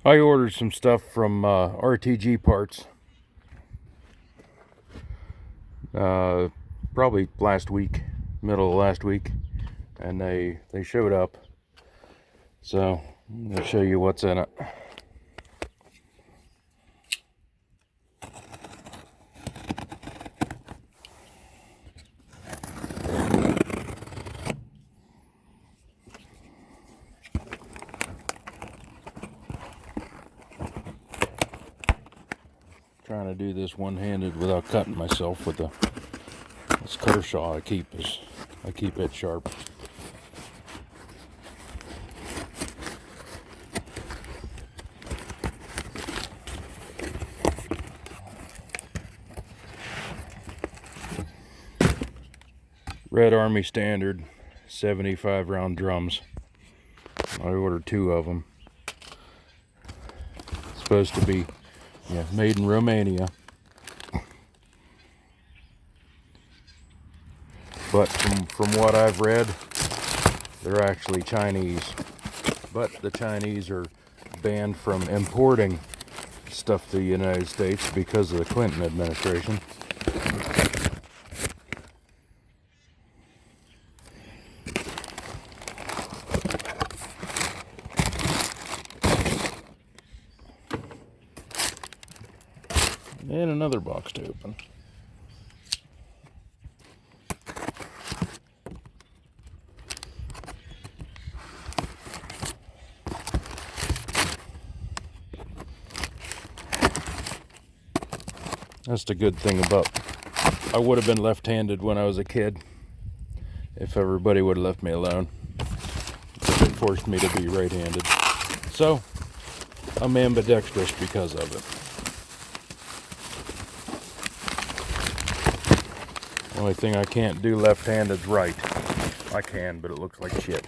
I ordered some stuff from RTG Parts probably last week, middle of last week, and they showed up. So I'm going to show you what's in it. Trying to do this one-handed without cutting myself with this Kershaw. I keep it sharp. Red Army Standard 75 round drums. I ordered 2 of them. It's supposed to be made in Romania. But from what I've read, they're actually Chinese. But the Chinese are banned from importing stuff to the United States because of the Clinton administration. And another box to open. That's the good thing about, I would have been left-handed when I was a kid if everybody would have left me alone. It forced me to be right-handed. So, I'm ambidextrous because of it. The only thing I can't do left-handed is right. I can, but it looks like shit.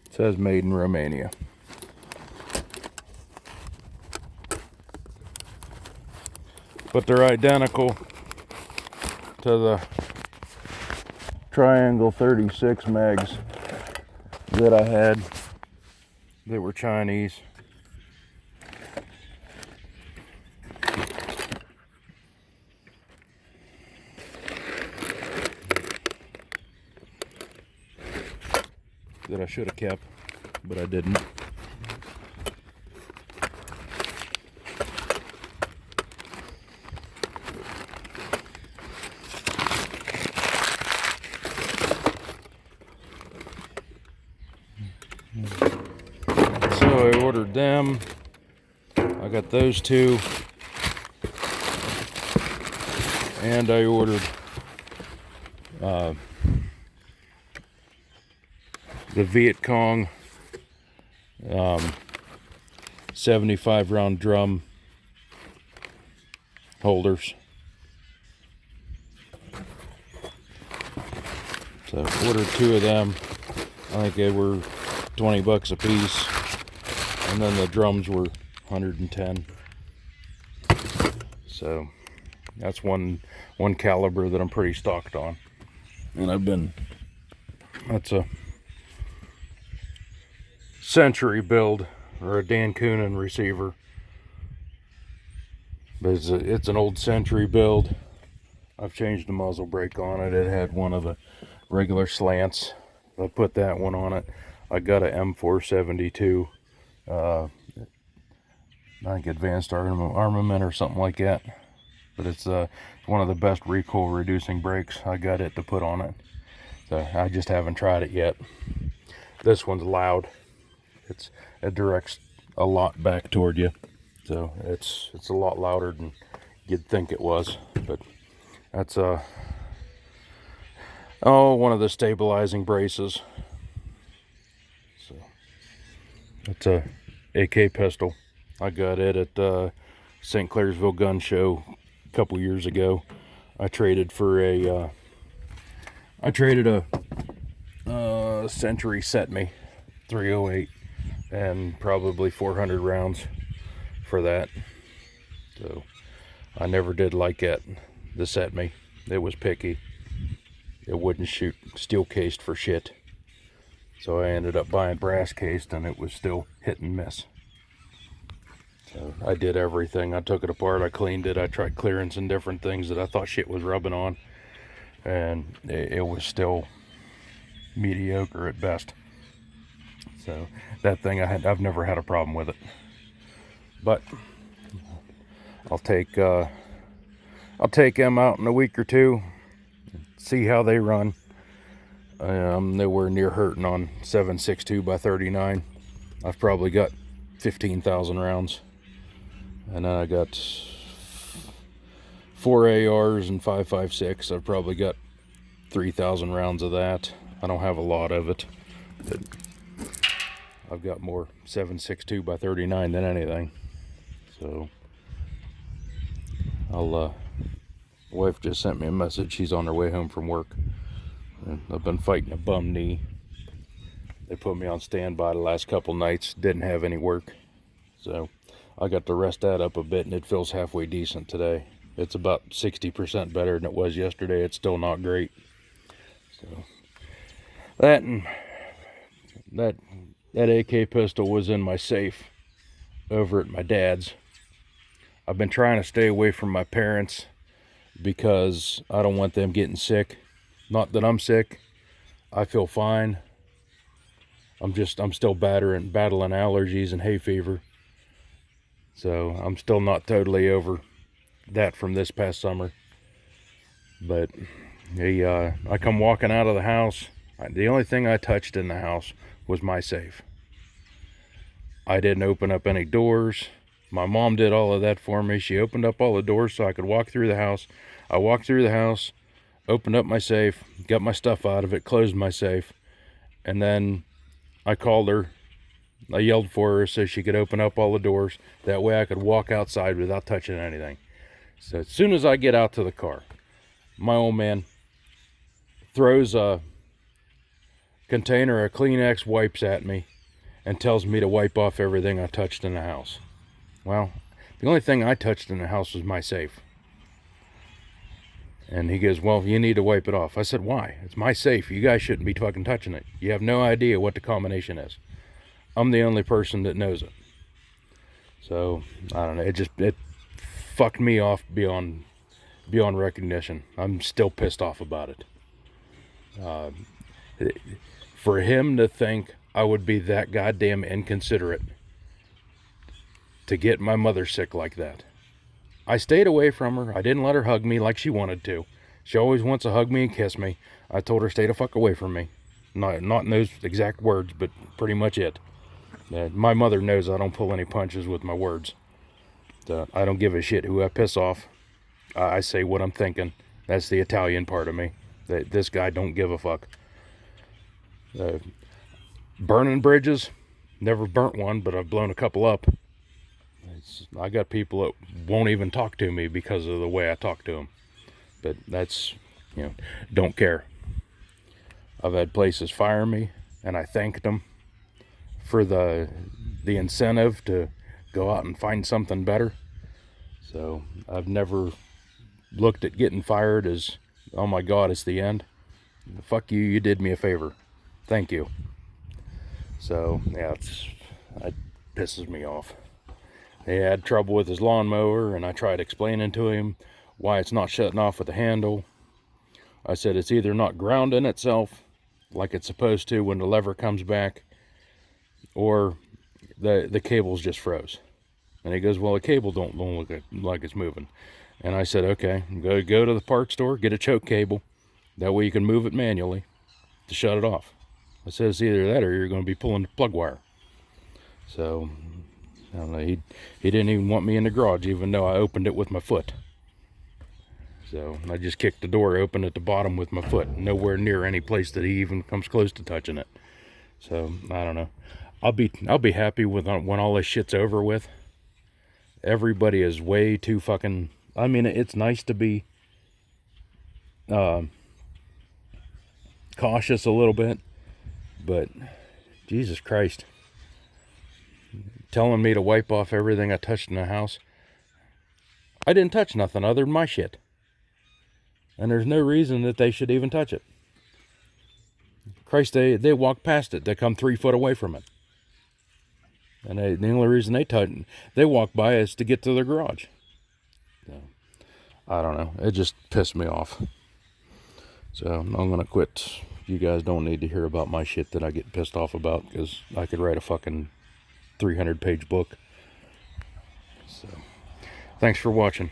It says made in Romania. But they're identical to the Triangle 36 mags that I had that were Chinese. That I should have kept, but I didn't. So I ordered them. I got those 2. And I ordered the Viet Cong 75 round drum holders. So I ordered 2 of them. I think they were 20 bucks a piece, and then the drums were 110. So that's one caliber that I'm pretty stocked on, and that's a Century build, or a Dan Coonan receiver, but it's an old Century build. I've changed the muzzle brake on it. It had one of the regular slants. I put that one on it. I got a M472, I think Advanced Armament or something like that. But it's one of the best recoil reducing brakes. I got it to put on it. So I just haven't tried it yet. This one's loud. It directs a lot back toward you. So it's a lot louder than you'd think it was. But that's one of the stabilizing braces. So it's a AK pistol. I got it at St. Clairsville Gun Show a couple years ago. I traded a Century Set Me 308. and probably 400 rounds for that. So I never did like it. The set me. It was picky. It wouldn't shoot steel cased for shit. So I ended up buying brass cased, and it was still hit and miss. So I did everything. I took it apart, I cleaned it, I tried clearing some different things that I thought shit was rubbing on, and it was still mediocre at best. So that thing, I've never had a problem with it. But I'll take them out in a week or two, see how they run. Nowhere near hurting on 7.62 by 39. I've probably got 15,000 rounds, and then I got 4 ARs and 5.56. I've probably got 3,000 rounds of that. I don't have a lot of it, but I've got more 7.62 by 39 than anything. So wife just sent me a message. She's on her way home from work. And I've been fighting a bum knee. They put me on standby the last couple nights. Didn't have any work. So I got to rest that up a bit, and it feels halfway decent today. It's about 60% better than it was yesterday. It's still not great. So that AK pistol was in my safe over at my dad's. I've been trying to stay away from my parents because I don't want them getting sick. Not that I'm sick. I feel fine. I'm still battling allergies and hay fever. So I'm still not totally over that from this past summer. But I come walking out of the house. The only thing I touched in the house was my safe. I didn't open up any doors. My mom did all of that for me. She opened up all the doors so I could walk through the house. I walked through the house, opened up my safe, got my stuff out of it, closed my safe, and then I called her. I yelled for her so she could open up all the doors. That way I could walk outside without touching anything. So as soon as I get out to the car, my old man throws a container of Kleenex wipes at me and tells me to wipe off everything I touched in the house. Well, the only thing I touched in the house was my safe. And he goes, well, you need to wipe it off. I said, why? It's my safe. You guys shouldn't be fucking touching it. You have no idea what the combination is. I'm the only person that knows it. So, I don't know. It fucked me off beyond recognition. I'm still pissed off about it. For him to think I would be that goddamn inconsiderate to get my mother sick like that. I stayed away from her. I didn't let her hug me like she wanted to. She always wants to hug me and kiss me. I told her stay the fuck away from me. Not in those exact words, but pretty much it. My mother knows I don't pull any punches with my words. I don't give a shit who I piss off. I say what I'm thinking. That's the Italian part of me. This guy don't give a fuck. Burning bridges. Never burnt one, but I've blown a couple up. I got people that won't even talk to me because of the way I talk to them. But that's, don't care. I've had places fire me, and I thanked them for the incentive to go out and find something better. So I've never looked at getting fired as, oh my God, it's the end. Fuck you, you did me a favor. Thank you. So, yeah, it pisses me off. He had trouble with his lawnmower, and I tried explaining to him why it's not shutting off with the handle. I said it's either not grounding itself like it's supposed to when the lever comes back, or the cable's just froze. And he goes, well, the cable don't look like it's moving. And I said, okay, go to the parts store, get a choke cable. That way you can move it manually to shut it off. I said it's either that or you're going to be pulling the plug wire. So, I don't know, he didn't even want me in the garage, even though I opened it with my foot. So I just kicked the door open at the bottom with my foot, nowhere near any place that he even comes close to touching it. So I don't know. I'll be happy when all this shit's over with. Everybody is way too fucking. I mean, it's nice to be cautious a little bit, but Jesus Christ, telling me to wipe off everything I touched in the house. I didn't touch nothing other than my shit. And there's no reason that they should even touch it. Christ, they walk past it. They come 3 foot away from it. And the only reason they walk by is to get to their garage. So, I don't know. It just pissed me off. So I'm going to quit. You guys don't need to hear about my shit that I get pissed off about, because I could write a fucking 300-page book. So, thanks for watching.